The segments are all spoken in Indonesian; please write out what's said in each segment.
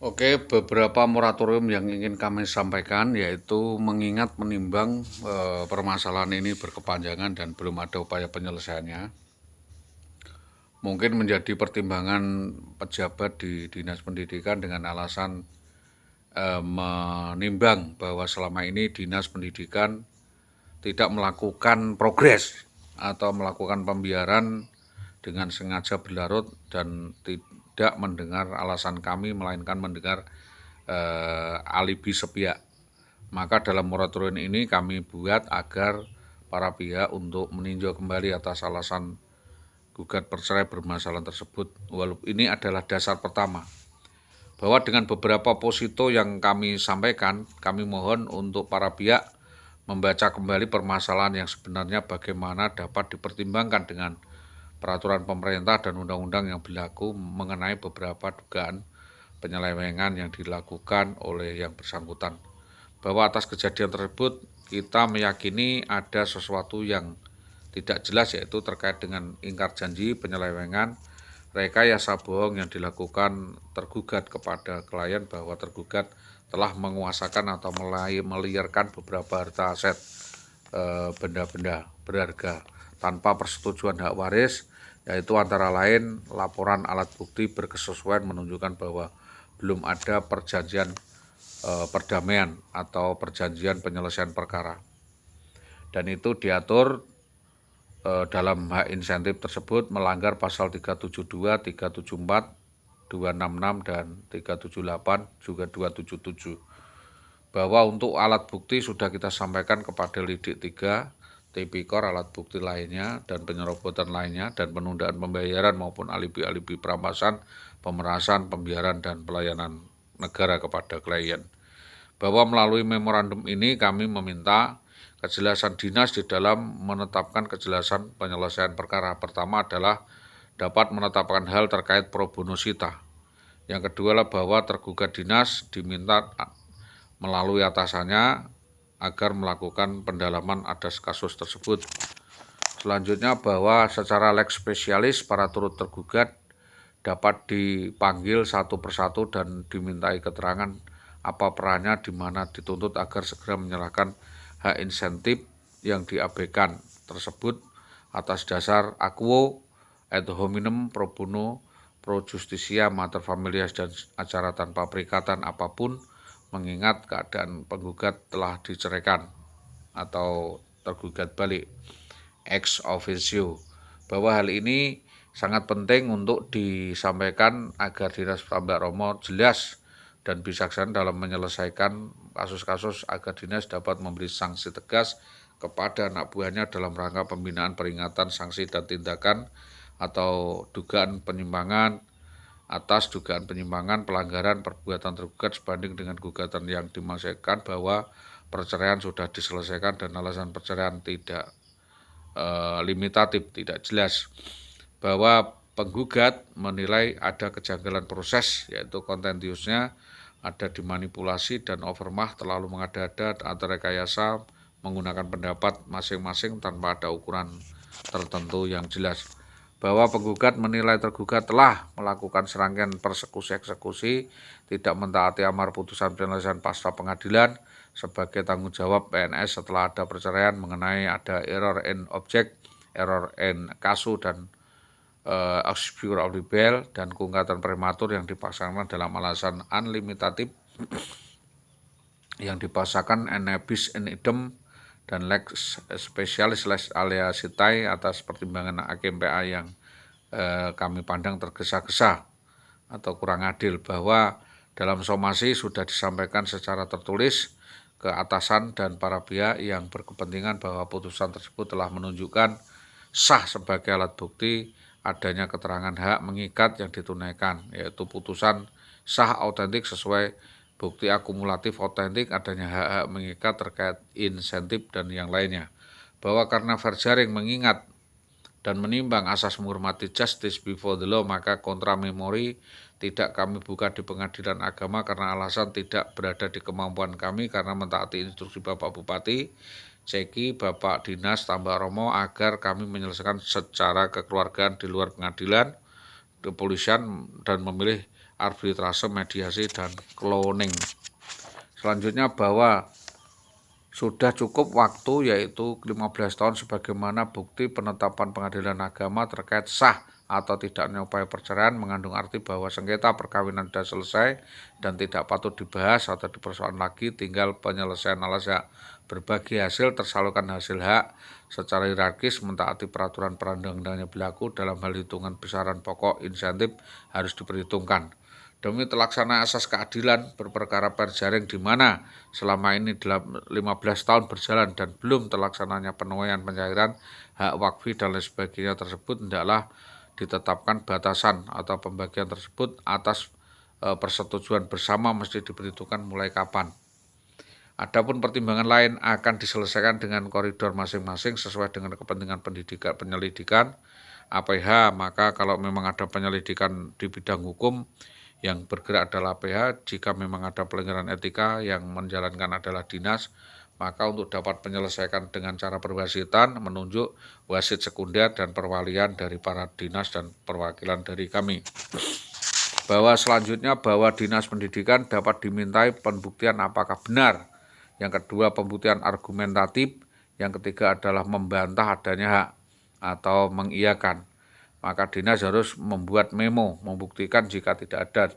Oke, beberapa moratorium yang ingin kami sampaikan yaitu mengingat menimbang permasalahan ini berkepanjangan dan belum ada upaya penyelesaiannya. Mungkin menjadi pertimbangan pejabat di Dinas Pendidikan dengan alasan menimbang bahwa selama ini Dinas Pendidikan tidak melakukan progres atau melakukan pembiaran dengan sengaja berlarut dan tidak mendengar alasan kami, melainkan mendengar alibi sepihak. Maka dalam moratorium ini kami buat agar para pihak untuk meninjau kembali atas alasan gugat perceraian bermasalah tersebut. Walaupun ini adalah dasar pertama, bahwa dengan beberapa posito yang kami sampaikan, kami mohon untuk para pihak membaca kembali permasalahan yang sebenarnya bagaimana dapat dipertimbangkan dengan peraturan pemerintah dan undang-undang yang berlaku mengenai beberapa dugaan penyelewengan yang dilakukan oleh yang bersangkutan. Bahwa atas kejadian tersebut kita meyakini ada sesuatu yang tidak jelas, yaitu terkait dengan ingkar janji, penyelewengan, rekayasa bohong yang dilakukan tergugat kepada klien bahwa tergugat telah menguasakan atau meliarkan beberapa harta aset benda-benda berharga tanpa persetujuan hak waris, yaitu antara lain laporan alat bukti berkesesuaian menunjukkan bahwa belum ada perjanjian perdamaian atau perjanjian penyelesaian perkara. Dan itu diatur dalam hak insentif tersebut melanggar pasal 372, 374, 266, dan 378, juga 277. Bahwa untuk alat bukti sudah kita sampaikan kepada Lidik 3, Tipikor, alat bukti lainnya, dan penyerobotan lainnya, dan penundaan pembayaran maupun alibi-alibi perampasan, pemerasan, pembiaran, dan pelayanan negara kepada klien. Bahwa melalui memorandum ini kami meminta kejelasan dinas di dalam menetapkan kejelasan penyelesaian perkara. Pertama adalah dapat menetapkan hal terkait pro bono sita. Yang kedua adalah bahwa tergugat dinas diminta melalui atasannya agar melakukan pendalaman atas kasus tersebut. Selanjutnya bahwa secara lex spesialis para turut tergugat dapat dipanggil satu persatu dan dimintai keterangan apa perannya, di mana dituntut agar segera menyerahkan hak insentif yang diabaikan tersebut atas dasar aquo ad hominem pro bono pro justisia mater familias dan acara tanpa perikatan apapun, mengingat keadaan penggugat telah diceraikan atau tergugat balik ex officio. Bahwa hal ini sangat penting untuk disampaikan agar Dinas Tambak Romo jelas dan bijaksana dalam menyelesaikan kasus-kasus, agar dinas dapat memberi sanksi tegas kepada anak buahnya dalam rangka pembinaan, peringatan, sanksi, dan tindakan atau dugaan penyimpangan atas dugaan penyimpangan, pelanggaran, perbuatan tergugat sebanding dengan gugatan yang dimaksudkan bahwa perceraian sudah diselesaikan dan alasan perceraian tidak limitatif, tidak jelas. Bahwa penggugat menilai ada kejanggalan proses, yaitu kontentiusnya ada dimanipulasi dan overmah, terlalu mengada-ada atau rekayasa menggunakan pendapat masing-masing tanpa ada ukuran tertentu yang jelas. Bahwa penggugat menilai tergugat telah melakukan serangkaian persekusi-eksekusi, tidak mentaati amar putusan penyelesaian pasca pengadilan sebagai tanggung jawab PNS setelah ada perceraian, mengenai ada error in object, error in casu, dan obscure of libel, dan keungkatan prematur yang dipaksakan dalam alasan unlimitatif yang dipaksakan en nebis in idem dan lex spesialis lex alias sitai atas pertimbangan hakim PA yang kami pandang tergesa-gesa atau kurang adil. Bahwa dalam somasi sudah disampaikan secara tertulis ke atasan dan para pihak yang berkepentingan bahwa putusan tersebut telah menunjukkan sah sebagai alat bukti adanya keterangan hak mengikat yang ditunaikan, yaitu putusan sah autentik sesuai bukti akumulatif autentik adanya hak-hak mengikat terkait insentif dan yang lainnya. Bahwa karena Verjaring mengingat dan menimbang asas menghormati justice before the law, maka kontra memori tidak kami buka di pengadilan agama karena alasan tidak berada di kemampuan kami karena mentaati instruksi Bapak Bupati Ceki, Bapak Dinas Tambak Romo agar kami menyelesaikan secara kekeluargaan di luar pengadilan kepolisian dan memilih arbitrase, mediasi, dan cloning. Selanjutnya bahwa sudah cukup waktu yaitu 15 tahun sebagaimana bukti penetapan pengadilan agama terkait sah atau tidaknya upaya perceraian mengandung arti bahwa sengketa perkawinan sudah selesai dan tidak patut dibahas atau dipersoalkan lagi, tinggal penyelesaian alas hak. Berbagi hasil, tersalurkan hasil hak secara hierarkis, mentaati peraturan perundang-undangan yang berlaku. Dalam hal hitungan besaran pokok insentif harus diperhitungkan. Demi terlaksana asas keadilan berperkara perjaring di mana selama ini 15 tahun berjalan dan belum terlaksananya penuaian pencairan hak wakfi dan lain sebagainya tersebut, hendaklah ditetapkan batasan atau pembagian tersebut atas persetujuan bersama, mesti diperhitungkan mulai kapan. Adapun pertimbangan lain akan diselesaikan dengan koridor masing-masing sesuai dengan kepentingan pendidikan penyelidikan APH. Maka kalau memang ada penyelidikan di bidang hukum, yang bergerak adalah APH. Jika memang ada pelanggaran etika, yang menjalankan adalah dinas, maka untuk dapat menyelesaikan dengan cara perwasitan, menunjuk wasit sekunder dan perwalian dari para dinas dan perwakilan dari kami. Bahwa selanjutnya bahwa dinas pendidikan dapat dimintai pembuktian apakah benar. Yang kedua, pembuktian argumentatif. Yang ketiga adalah membantah adanya hak atau mengiyakan. Maka dinas harus membuat memo membuktikan jika tidak ada,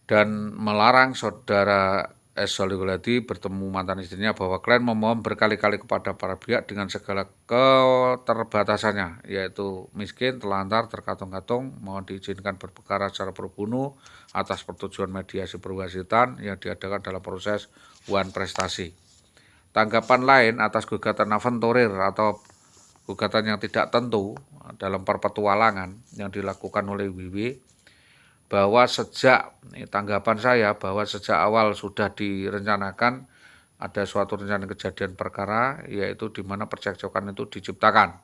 dan melarang saudara S. Solihuliadi bertemu mantan istrinya, bahwa klien memohon berkali-kali kepada para pihak dengan segala keterbatasannya, yaitu miskin, telantar, terkatung-katung, mohon diizinkan berperkara secara pro bono atas persetujuan mediasi perwasitan yang diadakan dalam proses wan prestasi. Tanggapan lain atas gugatan aventurir atau gugatan yang tidak tentu dalam perpetualangan yang dilakukan oleh WW, bahwa tanggapan saya bahwa sejak awal sudah direncanakan ada suatu rencana kejadian perkara, yaitu di mana percekcokan itu diciptakan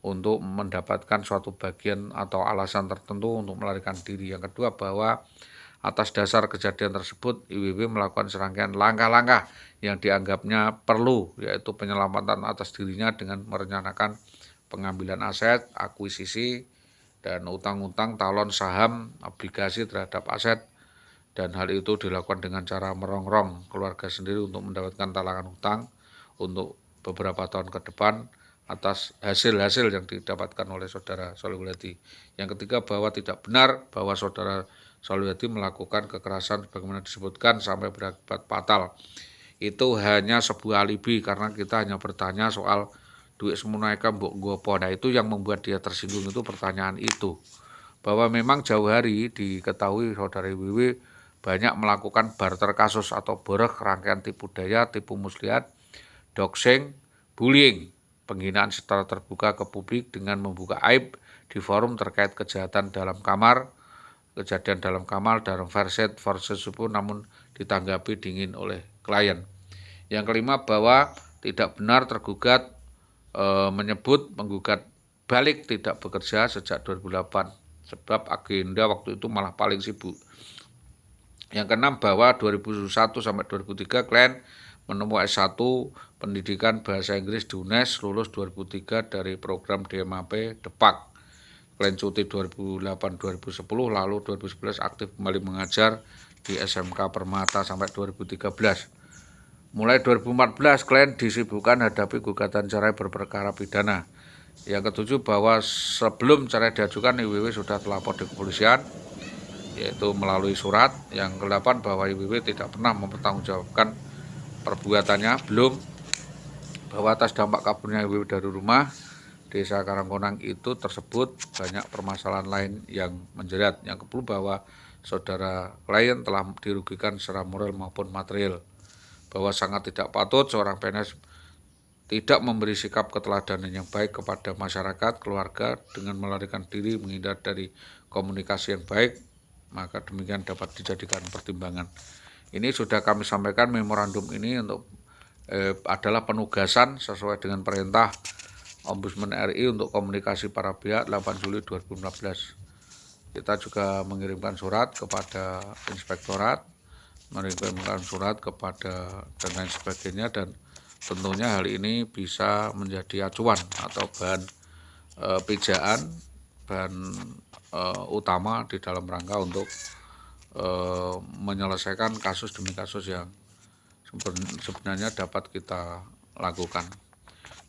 untuk mendapatkan suatu bagian atau alasan tertentu untuk melarikan diri. Yang kedua, bahwa atas dasar kejadian tersebut IWW melakukan serangkaian langkah-langkah yang dianggapnya perlu, yaitu penyelamatan atas dirinya dengan merencanakan pengambilan aset, akuisisi, dan utang-utang, talon, saham, obligasi terhadap aset, dan hal itu dilakukan dengan cara merongrong keluarga sendiri untuk mendapatkan talangan utang untuk beberapa tahun ke depan atas hasil-hasil yang didapatkan oleh saudara Solihuliadi. Yang ketiga, bahwa tidak benar bahwa saudara Solihuliadi melakukan kekerasan sebagaimana disebutkan sampai berakibat fatal. Itu hanya sebuah alibi, karena kita hanya bertanya soal duit semunaika mbok gopo. Nah, itu yang membuat dia tersinggung, itu pertanyaan itu. Bahwa memang jauh hari diketahui saudara WW banyak melakukan barter kasus atau borok, rangkaian tipu daya, tipu muslihat, doxing, bullying, penghinaan secara terbuka ke publik dengan membuka aib di forum terkait kejadian dalam kamar, dalam verset pun, namun ditanggapi dingin oleh klien. Yang kelima, bahwa tidak benar tergugat menyebut penggugat balik tidak bekerja sejak 2008, sebab agenda waktu itu malah paling sibuk. Yang keenam, bahwa 2001 sampai 2003 klien menempuh S1 pendidikan bahasa Inggris di UNES, lulus 2003 dari program DMAP Depak. Klien cuti 2008-2010, lalu 2011 aktif kembali mengajar di SMK Permata sampai 2013. Mulai 2014 klien disibukkan hadapi gugatan cerai berperkara pidana. Yang ketujuh, bahwa sebelum cerai diajukan IWW sudah terlapor di kepolisian, yaitu melalui surat. Yang ke-8, bahwa IWW tidak pernah mempertanggungjawabkan perbuatannya. Belum, bahwa atas dampak kaburnya IWW dari rumah Desa Karangkonang itu tersebut banyak permasalahan lain yang menjerat. Yang ke-10, bahwa saudara klien telah dirugikan secara moral maupun material. Bahwa sangat tidak patut seorang PNS tidak memberi sikap keteladanan yang baik kepada masyarakat, keluarga, dengan melarikan diri, menghindar dari komunikasi yang baik, maka demikian dapat dijadikan pertimbangan. Ini sudah kami sampaikan, memorandum ini adalah penugasan sesuai dengan perintah Ombudsman RI untuk komunikasi para pihak 8 Juli 2015. Kita juga mengirimkan surat kepada inspektorat, mengirimkan surat kepada dan lain sebagainya, dan tentunya hal ini bisa menjadi acuan atau bahan pijaan bahan utama di dalam rangka untuk menyelesaikan kasus demi kasus yang sebenarnya dapat kita lakukan.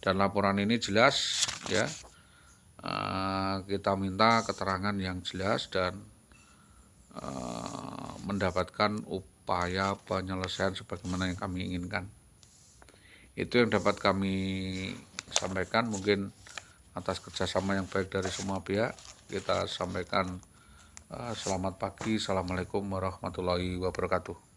Dan laporan ini jelas ya, kita minta keterangan yang jelas dan mendapatkan upaya penyelesaian sebagaimana yang kami inginkan. Itu yang dapat kami sampaikan, mungkin atas kerjasama yang baik dari semua pihak. Kita sampaikan selamat pagi, assalamualaikum warahmatullahi wabarakatuh.